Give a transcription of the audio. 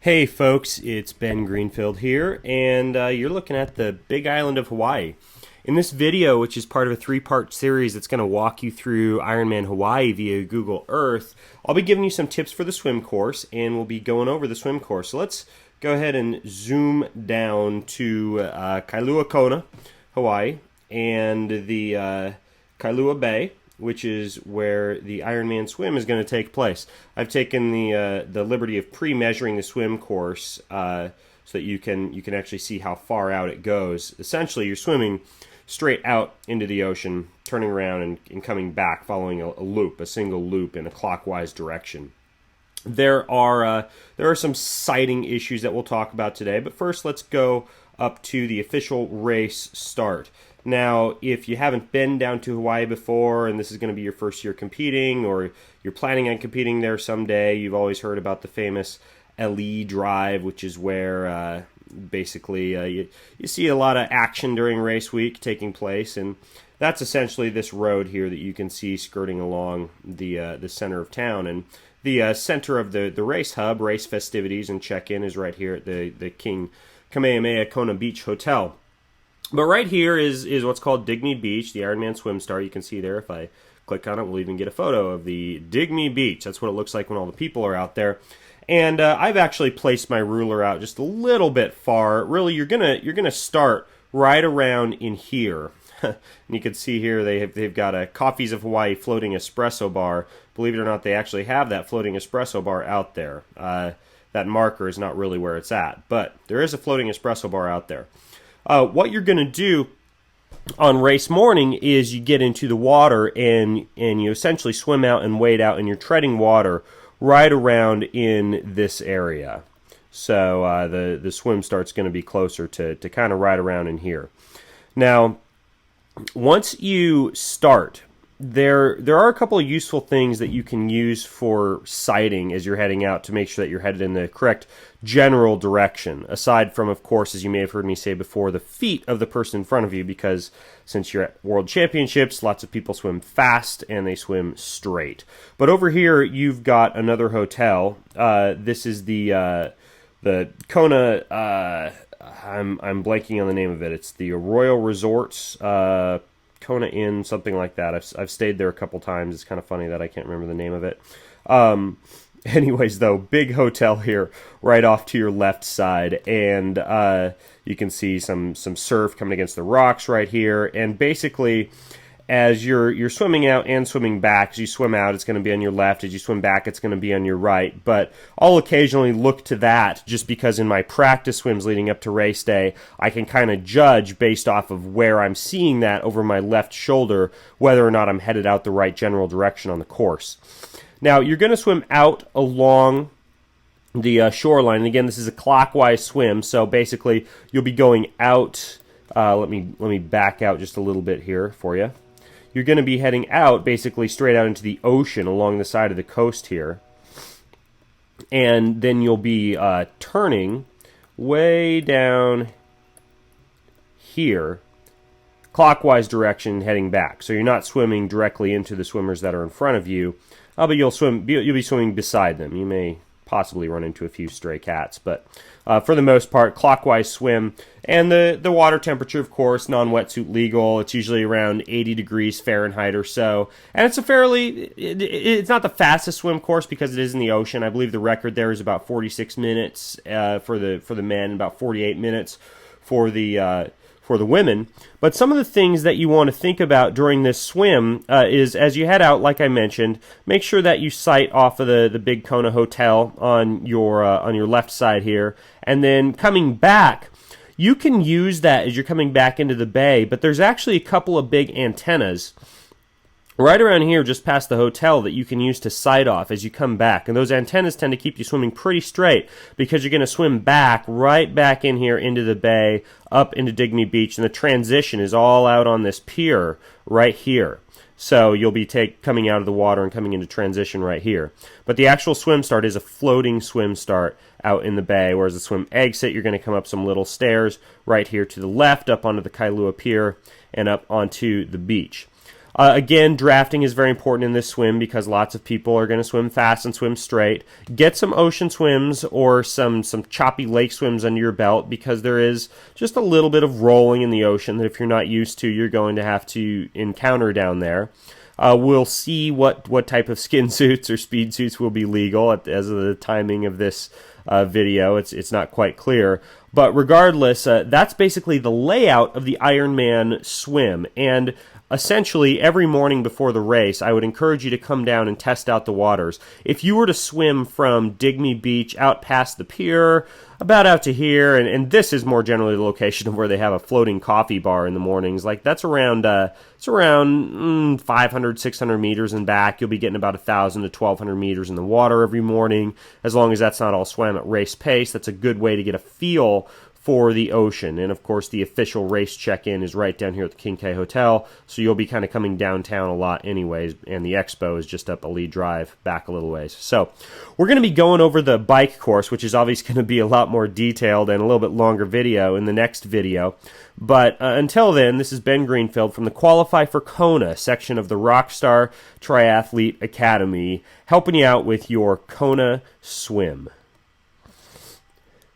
Hey folks, it's Ben Greenfield here, and you're looking at the big island of Hawaii. In this video, which is part of a three-part series that's going to walk you through Ironman Hawaii via Google Earth, I'll be giving you some tips for the swim course, and we'll be going over the swim course. So let's go ahead and zoom down to Kailua Kona, Hawaii, and the Kailua Bay, which is where the Ironman swim is going to take place. I've taken the liberty of pre-measuring the swim course so that you can actually see how far out it goes. Essentially, you're swimming straight out into the ocean, turning around and coming back, following a loop, a single loop in a clockwise direction. There are some sighting issues that we'll talk about today, but first let's go up to the official race start. Now, if you haven't been down to Hawaii before and this is going to be your first year competing, or you're planning on competing there someday, you've always heard about the famous LE Drive, which is where basically you see a lot of action during race week taking place, and that's essentially this road here that you can see skirting along the center of town. And the center of the race hub, race festivities and check-in is right here at the King Kamehameha Kona Beach Hotel. But right here is what's called Digna Beach, the Ironman swim start. You can see there, if I click on it, we'll even get a photo of the Digna Beach. That's what it looks like when all the people are out there. And I've actually placed my ruler out just a little bit far. Really, you're gonna start right around in here. And you can see here they've got a Coffees of Hawaii floating espresso bar. Believe it or not, they actually have that floating espresso bar out there. That marker is not really where it's at, but there is a floating espresso bar out there. What you're going to do on race morning is you get into the water and you essentially swim out and wade out, and you're treading water right around in this area. So the swim start's going to be closer to kind of right around in here. Now, once you start, there are a couple of useful things that you can use for sighting as you're heading out to make sure that you're headed in the correct general direction, aside from, of course, as you may have heard me say before, the feet of the person in front of you, because since you're at World Championships, lots of people swim fast and they swim straight. But over here, you've got another hotel. This is the Kona, I'm blanking on the name of it. It's the Royal Resorts, Kona Inn, something like that. I've stayed there a couple times. It's kind of funny that I can't remember the name of it. Anyways, though, big hotel here right off to your left side, and you can see some surf coming against the rocks right here. And basically, as you're swimming out and swimming back, as you swim out, it's going to be on your left. As you swim back, it's going to be on your right. But I'll occasionally look to that just because in my practice swims leading up to race day, I can kind of judge based off of where I'm seeing that over my left shoulder whether or not I'm headed out the right general direction on the course. Now, you're going to swim out along the shoreline. And again, this is a clockwise swim, so basically you'll be going out. Let me back out just a little bit here for you. You're going to be heading out basically straight out into the ocean along the side of the coast here. And then you'll be turning way down here, clockwise direction, heading back. So you're not swimming directly into the swimmers that are in front of you, but you'll be swimming beside them. You may possibly run into a few stray cats, but for the most part, clockwise swim. And the water temperature, of course, non-wetsuit legal. It's usually around 80 degrees Fahrenheit or so. And it's it's not the fastest swim course because it is in the ocean. I believe the record there is about 46 minutes for the men, about 48 minutes for the women. But some of the things that you want to think about during this swim is, as you head out, like I mentioned, make sure that you sight off of the big Kona Hotel on your left side here. And then coming back, you can use that as you're coming back into the bay, but there's actually a couple of big antennas right around here just past the hotel that you can use to sight off as you come back. And those antennas tend to keep you swimming pretty straight because you're going to swim right back in here into the bay, up into Digna Beach, and the transition is all out on this pier right here. So you'll be coming out of the water and coming into transition right here. But the actual swim start is a floating swim start out in the bay, whereas the swim exit, you're going to come up some little stairs right here to the left, up onto the Kailua Pier, and up onto the beach. Again, drafting is very important in this swim because lots of people are going to swim fast and swim straight. Get some ocean swims or some choppy lake swims under your belt because there is just a little bit of rolling in the ocean that if you're not used to, you're going to have to encounter down there. We'll see what type of skin suits or speed suits will be legal as of the timing of this video. It's not quite clear. But regardless, that's basically the layout of the Ironman swim. And essentially, every morning before the race, I would encourage you to come down and test out the waters. If you were to swim from Digna Beach out past the pier, about out to here, and this is more generally the location of where they have a floating coffee bar in the mornings. Like that's around 500, 600 meters and back. You'll be getting about 1,000 to 1,200 meters in the water every morning. As long as that's not all swam at race pace, that's a good way to get a feel for the ocean. And of course the official race check-in is right down here at the King K Hotel, so you'll be kind of coming downtown a lot anyways, and the expo is just up a lead drive back a little ways. So we're going to be going over the bike course, which is obviously going to be a lot more detailed and a little bit longer video in the next video. But until then, this is Ben Greenfield from the Qualify for Kona section of the Rockstar Triathlete Academy, helping you out with your Kona swim.